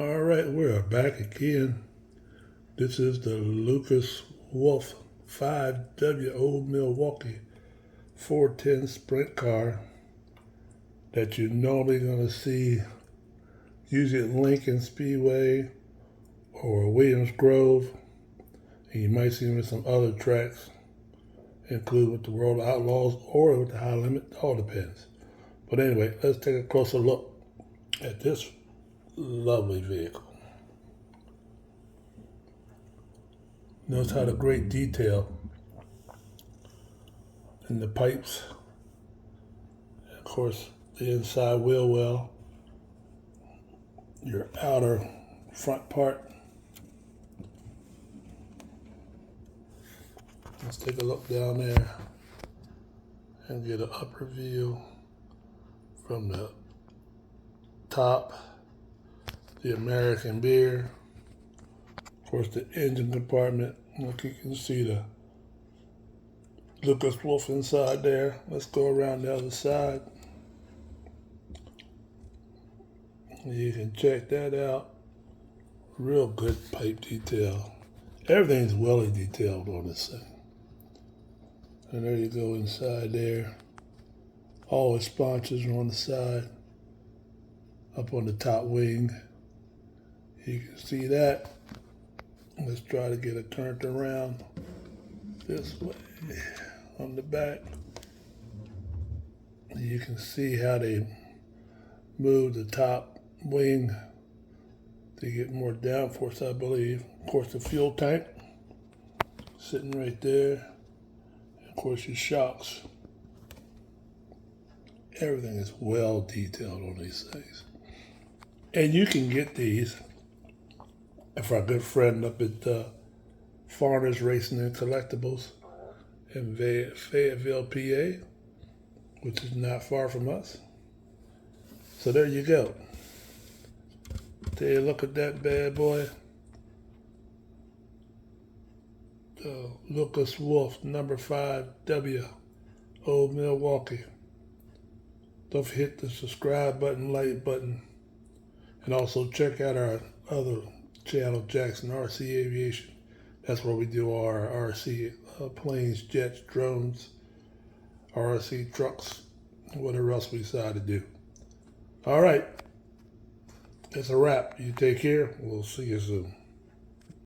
All right, we're back again. This is the Lucas Wolf 5W Old Milwaukee 410 sprint car that you're normally going to see usually at Lincoln Speedway or Williams Grove, and you might see them at some other tracks, including with the World Outlaws or with the High Limit. It all depends. But anyway, let's take a closer look at this lovely vehicle. Notice how the great detail in the pipes, and of course the inside wheel well, your outer front part. Let's take a look down there and get an upper view from the top. The American beer, of course the engine compartment. Look, you can see the Lucas Wolf inside there. Let's go around the other side. You can check that out. Real good pipe detail. Everything's well detailed on this thing. And there you go inside there. All the sponsors are on the side. Up on the top wing. You can see that. Let's try to get it turned around this way on the back. You can see how they move the top wing to get more downforce, I believe. Of course, the fuel tank sitting right there. And of course, your shocks. Everything is well detailed on these things. And you can get these for our good friend up at Farners Racing and Collectibles in Fayetteville, PA, which is not far from us. So there you go. Take a look at that bad boy. Lucas Wolf, number 5W, Old Milwaukee. Don't forget the subscribe button, like button, and also check out our other channel, Jackson RC Aviation. That's where we do our RC planes, jets, drones, RC trucks, whatever else we decide to do. All right, that's a wrap. You take care. We'll see you soon.